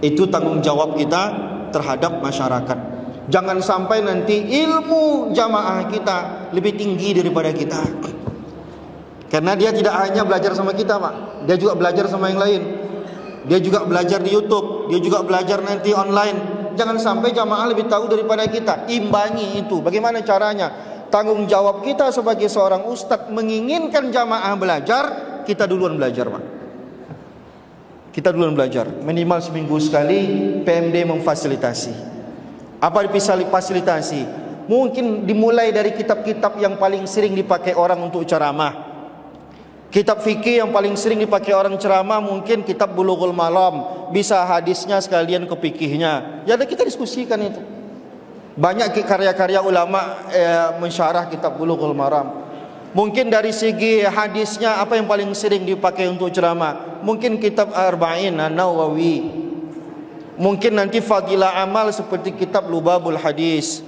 Itu tanggung jawab kita terhadap masyarakat. Jangan sampai nanti ilmu jamaah kita lebih tinggi daripada kita. Karena dia tidak hanya belajar sama kita Pak, dia juga belajar sama yang lain. Dia juga belajar di YouTube, dia juga belajar nanti online. Jangan sampai jamaah lebih tahu daripada kita. Imbangi itu. Bagaimana caranya? Tanggung jawab kita sebagai seorang ustadz menginginkan jamaah belajar, kita duluan belajar Pak. Kita duluan belajar. Minimal seminggu sekali PMD memfasilitasi. Apa fasilitasi? Mungkin dimulai dari kitab-kitab yang paling sering dipakai orang untuk ceramah. Kitab fikih yang paling sering dipakai orang ceramah mungkin kitab Bulughul Maram, bisa hadisnya sekalian ke fikihnya. Ya kita diskusikan itu. Banyak karya-karya ulama mensyarah kitab Bulughul Maram. Mungkin dari segi hadisnya apa yang paling sering dipakai untuk ceramah? Mungkin kitab Arba'in An-Nawawi. Mungkin nanti fadilah amal seperti kitab Lubabul Hadis.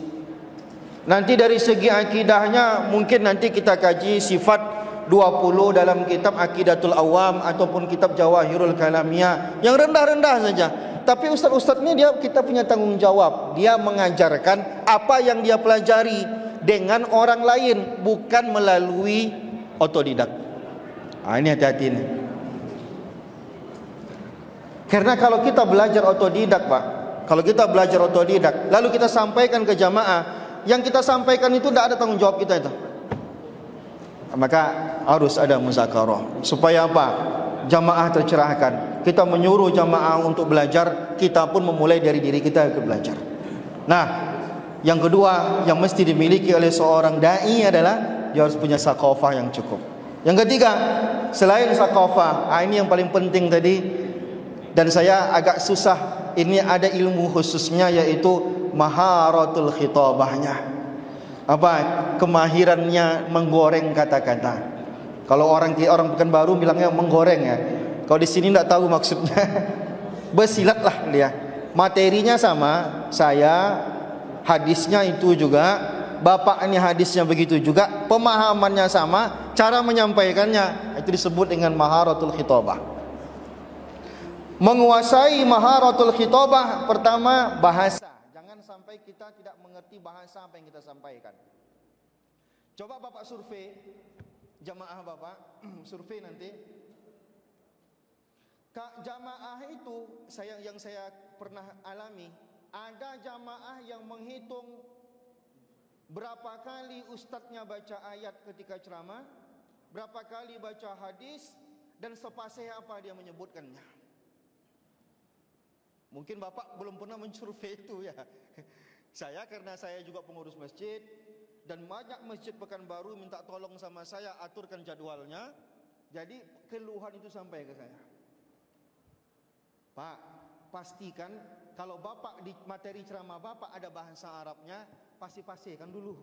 Nanti dari segi akidahnya mungkin nanti kita kaji sifat 20 dalam kitab Aqidatul Awam ataupun kitab Jawahirul Kalamiyah yang rendah-rendah saja. Tapi ustaz-ustaz ini kita punya tanggung jawab. Dia mengajarkan apa yang dia pelajari dengan orang lain, bukan melalui otodidak. Ini hati-hati nih. Karena kalau kita belajar otodidak Pak, kalau kita belajar otodidak lalu kita sampaikan ke jamaah, yang kita sampaikan itu tidak ada tanggung jawab kita itu. Maka harus ada muzakarah. Supaya apa? Jamaah tercerahkan. Kita menyuruh jamaah untuk belajar, kita pun memulai dari diri kita untuk belajar. Nah, yang kedua yang mesti dimiliki oleh seorang dai adalah dia harus punya sakofah yang cukup. Yang ketiga, selain sakofah, ini yang paling penting tadi, dan saya agak susah, ini ada ilmu khususnya yaitu maharatul khitabahnya. Apa kemahirannya menggoreng kata-kata. Kalau orang Pekanbaru bilangnya menggoreng ya. Kalau di sini tidak tahu maksudnya. Bersilatlah dia. Materinya sama, saya hadisnya itu juga, bapak ini hadisnya begitu juga, pemahamannya sama, cara menyampaikannya itu disebut dengan maharatul khitabah. Menguasai maharatul khitabah, pertama bahasa. Sampai kita tidak mengerti bahasa apa yang kita sampaikan. Coba Bapak survei, jamaah Bapak survei nanti. Jamaah itu yang saya pernah alami, ada jamaah yang menghitung berapa kali ustadznya baca ayat ketika ceramah, berapa kali baca hadis, dan sepasih apa dia menyebutkannya. Mungkin Bapak belum pernah mensurvei itu ya. Saya karena saya juga pengurus masjid dan banyak masjid Pekanbaru minta tolong sama saya aturkan jadwalnya. Jadi keluhan itu sampai ke saya. Pak, pastikan kalau Bapak di materi ceramah Bapak ada bahasa Arabnya, pasti-pastikan dulu.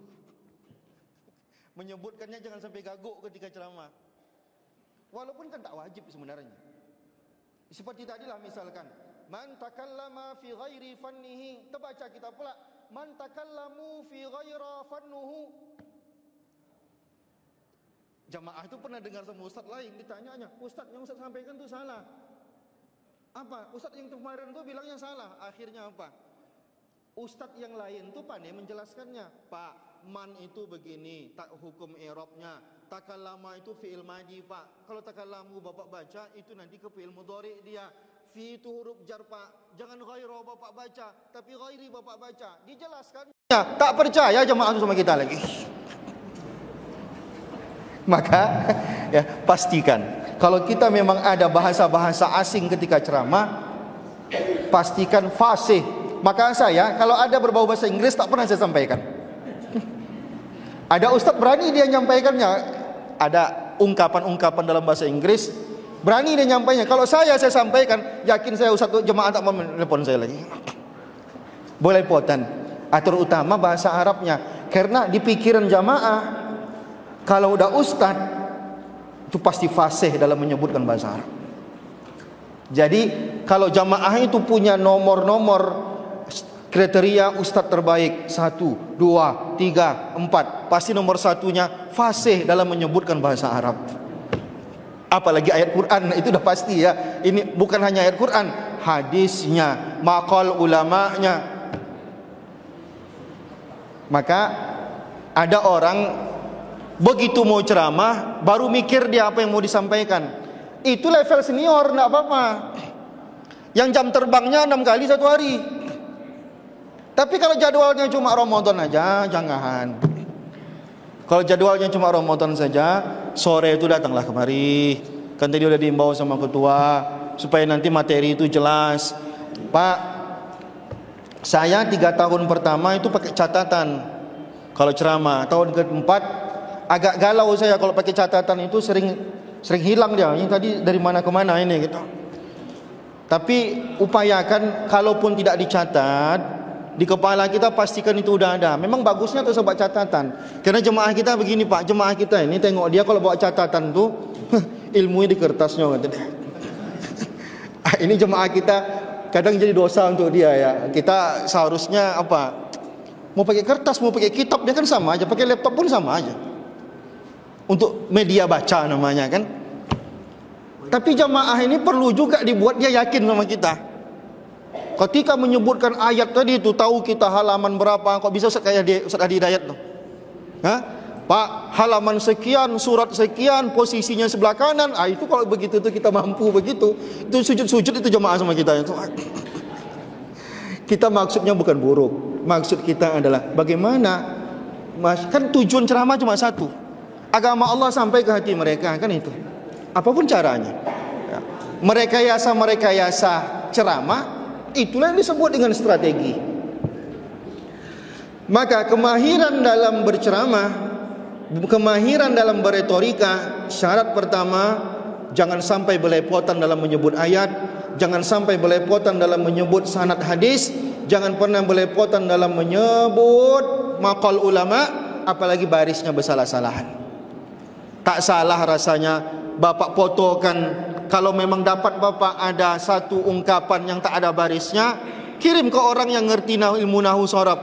Menyebutkannya jangan sampai gaguk ketika ceramah. Walaupun kan tak wajib sebenarnya. Seperti tadilah misalkan man takallama fi ghairi fannihi, terbaca kita pula man takallamu fi ghaira fannuhu. Jamaah itu pernah dengar sama ustaz lain, ditanyanya, ustaz yang ustaz sampaikan itu salah. Apa? Ustaz yang kemarin itu bilangnya salah. Akhirnya apa? Ustaz yang lain tuh pandai menjelaskannya. Pak, man itu begini, tak hukum i'rabnya. Takallama itu fi'il madhi, Pak. Kalau takallamu Bapak baca itu nanti ke fi'il mudhari dia. Fi itu huruf jar Pak. Jangan ghaira Bapak baca, tapi ghairi Bapak baca. Dijelaskan. Ya, tak percaya jemaah itu sama kita lagi. Maka ya pastikan kalau kita memang ada bahasa-bahasa asing ketika ceramah, pastikan fasih. Maka saya kalau ada berbau bahasa Inggris tak pernah saya sampaikan. Ada ustaz berani dia nyampaikannya, ada ungkapan-ungkapan dalam bahasa Inggris, berani dia nyampaikannya. Kalau saya sampaikan, yakin saya ustaz jemaah tak mau telepon saya lagi. belepotan. Terutama bahasa Arabnya. Karena di pikiran jamaah, kalau udah ustad itu pasti fasih dalam menyebutkan bahasa Arab. Jadi kalau jamaah itu punya nomor-nomor kriteria ustadz terbaik 1, 2, 3, 4, pasti nomor satunya fasih dalam menyebutkan bahasa Arab. Apalagi ayat Quran, itu udah pasti ya. Ini bukan hanya ayat Quran, hadisnya, maqal ulamanya. Maka ada orang begitu mau ceramah baru mikir dia apa yang mau disampaikan. Itu level senior, enggak apa-apa. Yang jam terbangnya 6 kali satu hari. Tapi kalau jadwalnya cuma Ramadan aja, jangan. Kalau jadwalnya cuma Ramadan saja, sore itu datanglah kemari. Kan tadi udah diimbau sama ketua supaya nanti materi itu jelas. Pak, saya 3 tahun pertama itu pakai catatan kalau ceramah. Tahun keempat agak galau saya kalau pakai catatan, itu sering hilang dia. Ini tadi dari mana ke mana ini gitu. Tapi upayakan kalaupun tidak dicatat, di kepala kita pastikan itu udah ada. Memang bagusnya tuh sobat catatan. Karena jemaah kita begini Pak, jemaah kita ini tengok dia kalau bawa catatan tuh ilmunya di kertasnya gitu. Ini jemaah kita kadang jadi dosa untuk dia ya. Kita seharusnya apa? Mau pakai kertas, mau pakai kitab, dia kan sama aja. Pakai laptop pun sama aja. Untuk media baca namanya kan. Tapi jemaah ini perlu juga dibuat dia yakin sama kita. Ketika menyebutkan ayat tadi itu, tahu kita halaman berapa. Kok bisa Ustaz kayak Ustaz Hadi Hidayat tuh? Hah? Pak, halaman sekian, surat sekian, posisinya sebelah kanan. Itu kalau begitu tuh kita mampu begitu. Itu sujud-sujud itu jemaah sama kita. Kita maksudnya bukan buruk. Maksud kita adalah bagaimana, kan tujuan ceramah cuma satu. Agama Allah sampai ke hati mereka, kan itu. Apapun caranya. Merekayasa ceramah, itulah yang disebut dengan strategi. Maka kemahiran dalam berceramah, kemahiran dalam beretorika, syarat pertama, jangan sampai belepotan dalam menyebut ayat, jangan sampai belepotan dalam menyebut sanad hadis, jangan pernah belepotan dalam menyebut maqal ulama, apalagi barisnya bersalah-salahan. Tak salah rasanya Bapak fotokan. Kalau memang dapat Bapak ada satu ungkapan yang tak ada barisnya, kirim ke orang yang ngerti ilmu nahu sorab.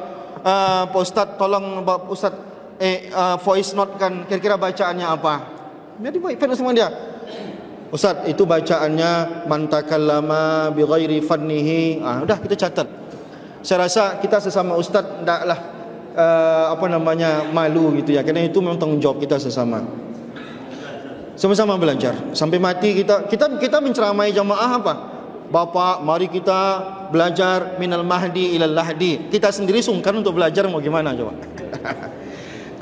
Pak Ustadz tolong Ustadz voice note kan kira-kira bacaannya apa. Jadi baik sama dia. Ustadz itu bacaannya man takallama bi ghairi fannihi. Udah kita catat. Saya rasa kita sesama ustadz ndaklah malu gitu ya. Karena itu memang tanggung jawab kita sesama. Sama-sama belajar sampai mati. Kita menceramai jamaah apa? Bapak, mari kita belajar minal mahdi ilal lahdi. Kita sendiri sungkan untuk belajar, mau gimana coba?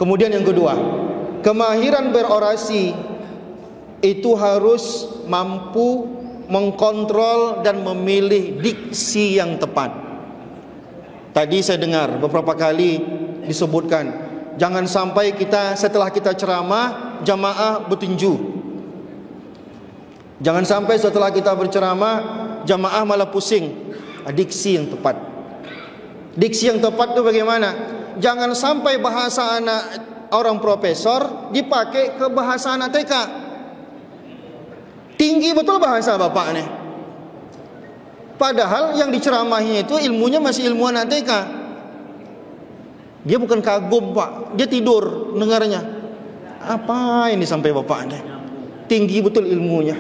Kemudian yang kedua, kemahiran berorasi itu harus mampu mengkontrol dan memilih diksi yang tepat. Tadi saya dengar beberapa kali disebutkan, jangan sampai kita setelah kita ceramah jamaah bertinju. Jangan sampai setelah kita berceramah jamaah malah pusing. Diksi yang tepat. Diksi yang tepat itu bagaimana? Jangan sampai bahasa anak orang profesor dipakai ke bahasa anak TK. Tinggi betul bahasa bapak nih. Padahal yang diceramahinya itu ilmunya masih ilmu anak TK. Dia bukan kagum Pak, dia tidur dengarnya. Apa ini sampai bapak nih? Tinggi betul ilmunya.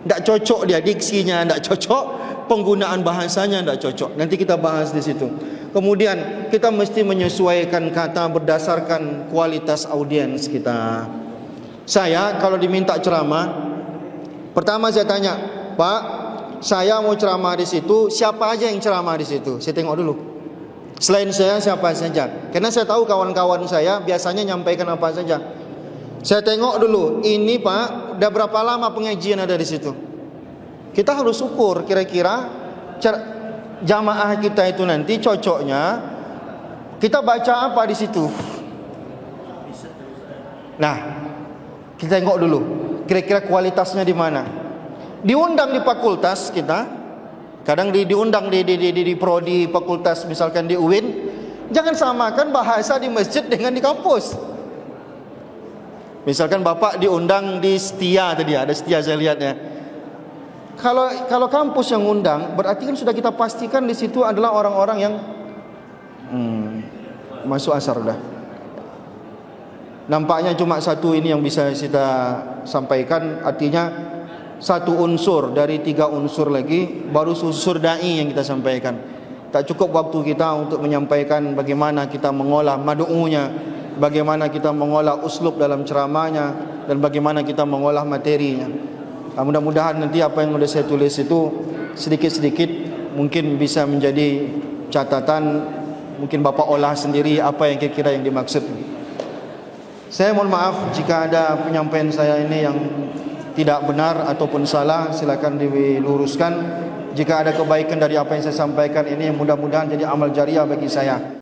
Tidak cocok dia diksinya, tidak cocok penggunaan bahasanya, tidak cocok. Nanti kita bahas di situ. Kemudian kita mesti menyesuaikan kata berdasarkan kualitas audiens kita. Saya kalau diminta ceramah, pertama saya tanya, Pak, saya mau ceramah di situ, siapa aja yang ceramah di situ? Saya tengok dulu. Selain saya siapa saja? Karena saya tahu kawan-kawan saya biasanya nyampaikan apa saja. Saya tengok dulu, ini Pak, udah berapa lama pengajian ada di situ? Kita harus ukur kira-kira jamaah kita itu nanti cocoknya kita baca apa di situ. Nah, kita tengok dulu kira-kira kualitasnya di mana. Diundang di fakultas kita, Kadang diundang di prodi fakultas, misalkan di UIN, jangan samakan bahasa di masjid dengan di kampus. Misalkan bapak diundang di Setia tadi, ada Setia saya lihatnya. Kalau kampus yang undang, berarti kan sudah kita pastikan di situ adalah orang-orang yang masuk asar udah. Nampaknya cuma satu ini yang bisa kita sampaikan, artinya satu unsur dari 3 unsur lagi, baru unsur dai yang kita sampaikan. Tak cukup waktu kita untuk menyampaikan bagaimana kita mengolah madu'unya, bagaimana kita mengolah uslub dalam ceramahnya, dan bagaimana kita mengolah materinya. Mudah-mudahan nanti apa yang sudah saya tulis itu sedikit-sedikit mungkin bisa menjadi catatan, mungkin bapak olah sendiri apa yang kira-kira yang dimaksud. Saya mohon maaf jika ada penyampaian saya ini yang tidak benar ataupun salah, silakan diluruskan. Jika ada kebaikan dari apa yang saya sampaikan ini, mudah-mudahan jadi amal jariah bagi saya.